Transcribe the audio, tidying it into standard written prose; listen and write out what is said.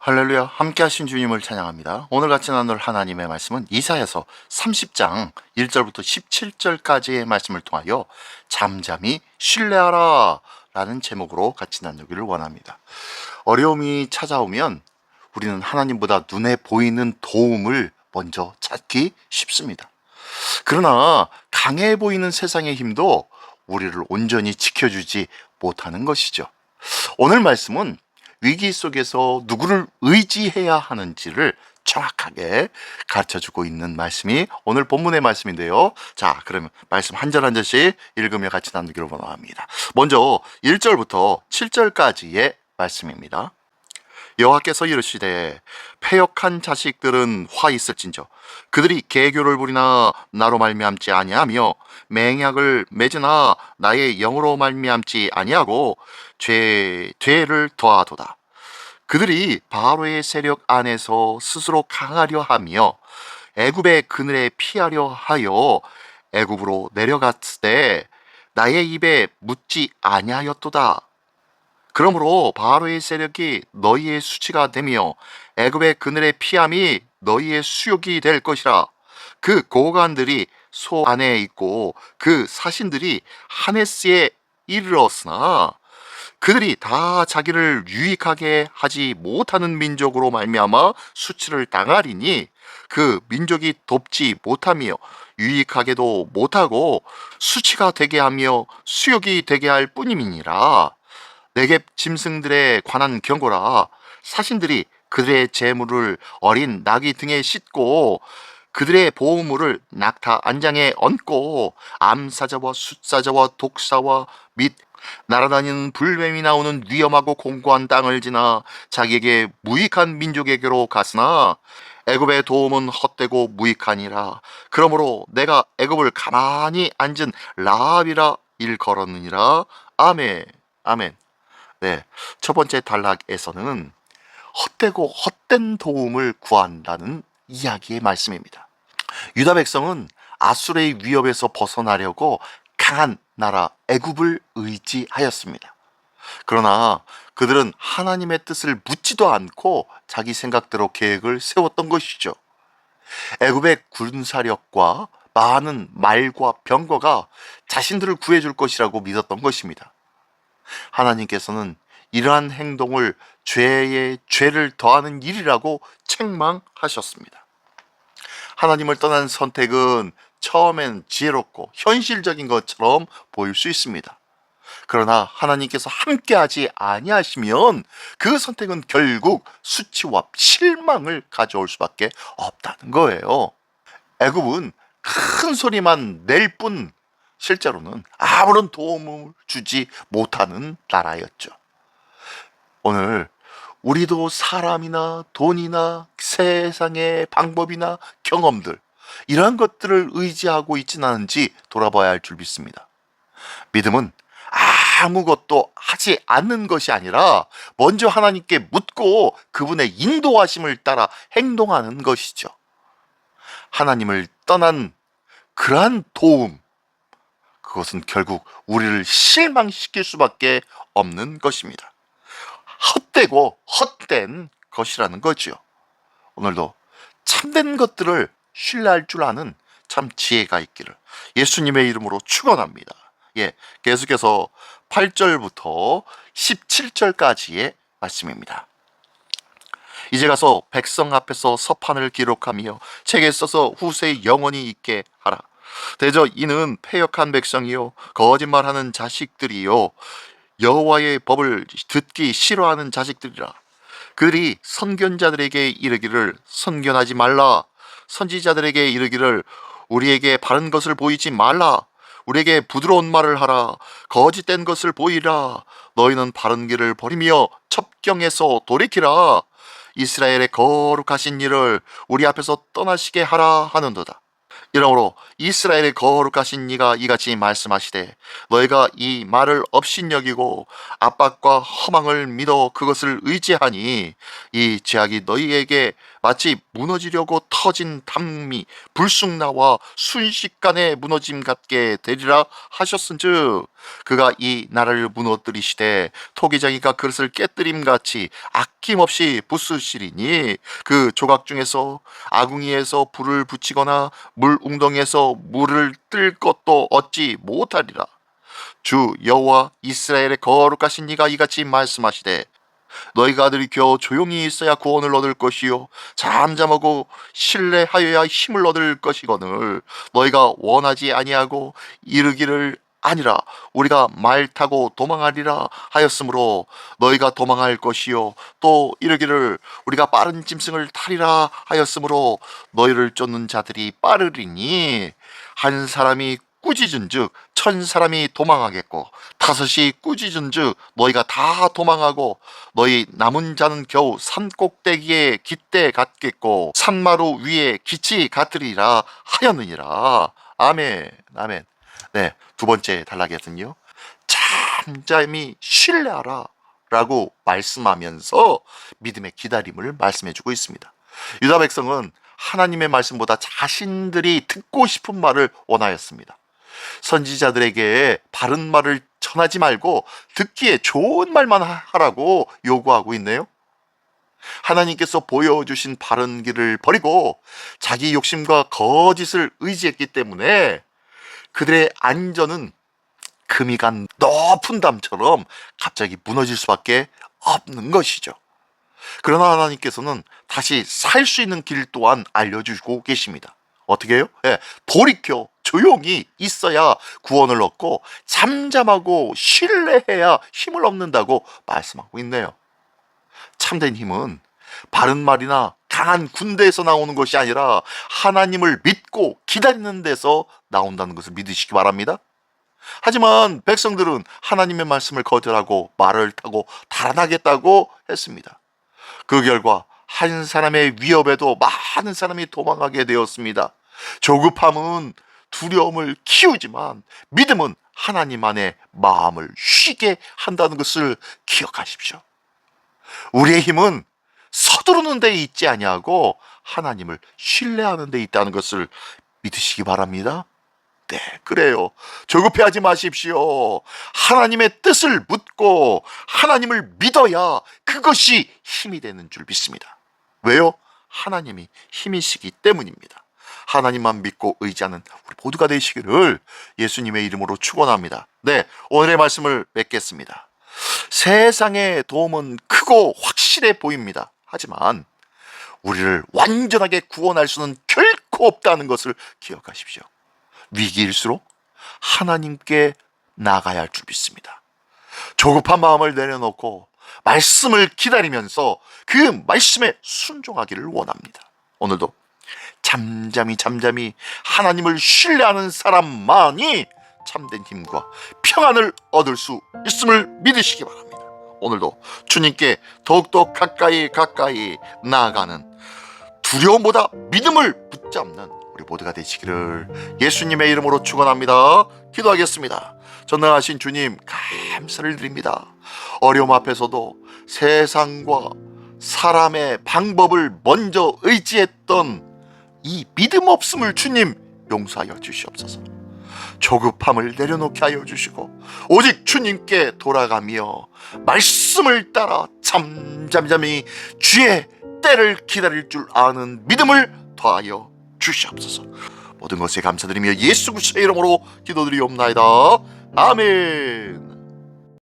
할렐루야, 함께 하신 주님을 찬양합니다. 오늘 같이 나눌 하나님의 말씀은 이사야서 30장 1절부터 17절까지의 말씀을 통하여 잠잠히 신뢰하라 라는 제목으로 같이 나누기를 원합니다. 어려움이 찾아오면 우리는 하나님보다 눈에 보이는 도움을 먼저 찾기 쉽습니다. 그러나 강해 보이는 세상의 힘도 우리를 온전히 지켜주지 못하는 것이죠. 오늘 말씀은 위기 속에서 누구를 의지해야 하는지를 정확하게 가르쳐주고 있는 말씀이 오늘 본문의 말씀인데요. 자, 그러면 말씀 한 절 한 절씩 읽으며 같이 나누기를 원합니다. 먼저 1절부터 7절까지의 말씀입니다. 여호와께서 이르시되 패역한 자식들은 화 있을진저 그들이 계교를 부리나 나로 말미암지 아니하며 맹약을 맺으나 나의 영으로 말미암지 아니하고 죄를 더하도다. 그들이 바로의 세력 안에서 스스로 강하려 하며 애굽의 그늘에 피하려 하여 애굽으로 내려갔을 때 나의 입에 묻지 아니하였도다. 그러므로 바로의 세력이 너희의 수치가 되며 애굽의 그늘의 피함이 너희의 수욕이 될 것이라. 그 고관들이 소 안에 있고 그 사신들이 하네스에 이르렀으나 그들이 다 자기를 유익하게 하지 못하는 민족으로 말미암아 수치를 당하리니 그 민족이 돕지 못하며 유익하게도 못하고 수치가 되게 하며 수욕이 되게 할 뿐임이니라. 네겝 짐승들에 관한 경고라. 사신들이 그들의 재물을 어린 나귀 등에 싣고 그들의 보호물을 낙타 안장에 얹고 암사자와 숫사자와 독사와 및 날아다니는 불뱀이 나오는 위험하고 공고한 땅을 지나 자기에게 무익한 민족에게로 갔으나 애굽의 도움은 헛되고 무익하니라. 그러므로 내가 애굽을 가만히 앉은 라합이라 일컬었느니라. 아멘. 아멘. 네, 첫 번째 단락에서는 헛되고 헛된 도움을 구한다는 이야기의 말씀입니다. 유다 백성은 아수르의 위협에서 벗어나려고 강한 나라 애굽을 의지하였습니다. 그러나 그들은 하나님의 뜻을 묻지도 않고 자기 생각대로 계획을 세웠던 것이죠. 애굽의 군사력과 많은 말과 병거가 자신들을 구해줄 것이라고 믿었던 것입니다. 하나님께서는 이러한 행동을 죄에 죄를 더하는 일이라고 책망하셨습니다. 하나님을 떠난 선택은 처음엔 지혜롭고 현실적인 것처럼 보일 수 있습니다. 그러나 하나님께서 함께하지 아니하시면 그 선택은 결국 수치와 실망을 가져올 수밖에 없다는 거예요. 애굽은 큰 소리만 낼 뿐 실제로는 아무런 도움을 주지 못하는 나라였죠. 오늘 우리도 사람이나 돈이나 세상의 방법이나 경험들 이러한 것들을 의지하고 있지는 않은지 돌아봐야 할 줄 믿습니다. 믿음은 아무것도 하지 않는 것이 아니라 먼저 하나님께 묻고 그분의 인도하심을 따라 행동하는 것이죠. 하나님을 떠난 그러한 도움, 그것은 결국 우리를 실망시킬 수밖에 없는 것입니다. 헛되고 헛된 것이라는 거죠. 오늘도 참된 것들을 신뢰할 줄 아는 참 지혜가 있기를 예수님의 이름으로 축원합니다. 계속해서 8절부터 17절까지의 말씀입니다. 이제 가서 백성 앞에서 서판을 기록하며 책에 써서 후세에 영원히 있게 하라. 대저 이는 패역한 백성이요 거짓말하는 자식들이요 여호와의 법을 듣기 싫어하는 자식들이라. 그들이 선견자들에게 이르기를 선견하지 말라. 선지자들에게 이르기를 우리에게 바른 것을 보이지 말라. 우리에게 부드러운 말을 하라. 거짓된 것을 보이라. 너희는 바른 길을 버리며 첩경에서 돌이키라. 이스라엘의 거룩하신 일을 우리 앞에서 떠나시게 하라 하는도다. 이러므로 이스라엘의 거룩하신 이가 이같이 말씀하시되 너희가 이 말을 업신여기고 압박과 허망을 믿어 그것을 의지하니 이 죄악이 너희에게 마치 무너지려고 터진 담이 불쑥 나와 순식간에 무너짐 같게 되리라 하셨은즉 그가 이 나라를 무너뜨리시되 토기장이가 그릇을 깨뜨림같이 아낌없이 부수시리니 그 조각 중에서 아궁이에서 불을 붙이거나 물 웅덩이에서 물을 뜰 것도 얻지 못하리라. 주 여호와 이스라엘의 거룩하신 이가 이같이 말씀하시되 너희가 들이켜 조용히 있어야 구원을 얻을 것이요 잠잠하고 신뢰하여야 힘을 얻을 것이거늘 너희가 원하지 아니하고 이르기를 아니라 우리가 말 타고 도망하리라 하였으므로 너희가 도망할 것이요 또 이르기를 우리가 빠른 짐승을 타리라 하였으므로 너희를 쫓는 자들이 빠르리니 한 사람이 꾸짖은즉 천 사람이 도망하겠고 다섯이 꾸짖은즉 너희가 다 도망하고 너희 남은 자는 겨우 산 꼭대기에 깃대 같겠고 산마루 위에 깃이 같으리라 하였느니라. 아멘. 아멘. 네, 두 번째 단락에서는요, 잠잠히 신뢰하라 라고 말씀하면서 믿음의 기다림을 말씀해주고 있습니다. 유다 백성은 하나님의 말씀보다 자신들이 듣고 싶은 말을 원하였습니다. 선지자들에게 바른 말을 전하지 말고 듣기에 좋은 말만 하라고 요구하고 있네요. 하나님께서 보여주신 바른 길을 버리고 자기 욕심과 거짓을 의지했기 때문에 그들의 안전은 금이 간 높은 담처럼 갑자기 무너질 수밖에 없는 것이죠. 그러나 하나님께서는 다시 살 수 있는 길 또한 알려주고 계십니다. 어떻게 해요? 돌이켜 조용히 있어야 구원을 얻고 잠잠하고 신뢰해야 힘을 얻는다고 말씀하고 있네요. 참된 힘은 바른 말이나 강한 군대에서 나오는 것이 아니라 하나님을 믿고 기다리는 데서 나온다는 것을 믿으시기 바랍니다. 하지만 백성들은 하나님의 말씀을 거절하고 말을 타고 달아나겠다고 했습니다. 그 결과 한 사람의 위협에도 많은 사람이 도망가게 되었습니다. 조급함은 두려움을 키우지만 믿음은 하나님 안에 마음을 쉬게 한다는 것을 기억하십시오. 우리의 힘은 서두르는 데 있지 아니하고 하나님을 신뢰하는 데 있다는 것을 믿으시기 바랍니다. 네, 그래요. 조급해하지 마십시오. 하나님의 뜻을 묻고 하나님을 믿어야 그것이 힘이 되는 줄 믿습니다. 왜요? 하나님이 힘이시기 때문입니다. 하나님만 믿고 의지하는 우리 모두가 되시기를 예수님의 이름으로 축원합니다. 네, 오늘의 말씀을 맺겠습니다. 세상의 도움은 크고 확실해 보입니다. 하지만 우리를 완전하게 구원할 수는 결코 없다는 것을 기억하십시오. 위기일수록 하나님께 나가야 할 줄 믿습니다. 조급한 마음을 내려놓고 말씀을 기다리면서 그 말씀에 순종하기를 원합니다. 오늘도 잠잠히 하나님을 신뢰하는 사람만이 참된 힘과 평안을 얻을 수 있음을 믿으시기 바랍니다. 오늘도 주님께 더욱더 가까이 나아가는 두려움보다 믿음을 붙잡는 우리 모두가 되시기를 예수님의 이름으로 축원합니다. 기도하겠습니다. 전능하신 주님, 감사를 드립니다. 어려움 앞에서도 세상과 사람의 방법을 먼저 의지했던 이 믿음 없음을 주님 용서하여 주시옵소서. 조급함을 내려놓게 하여 주시고 오직 주님께 돌아가며 말씀을 따라 잠잠히 주의 때를 기다릴 줄 아는 믿음을 더하여 주시옵소서. 모든 것에 감사드리며 예수 그리스도의 이름으로 기도드리옵나이다. 아멘.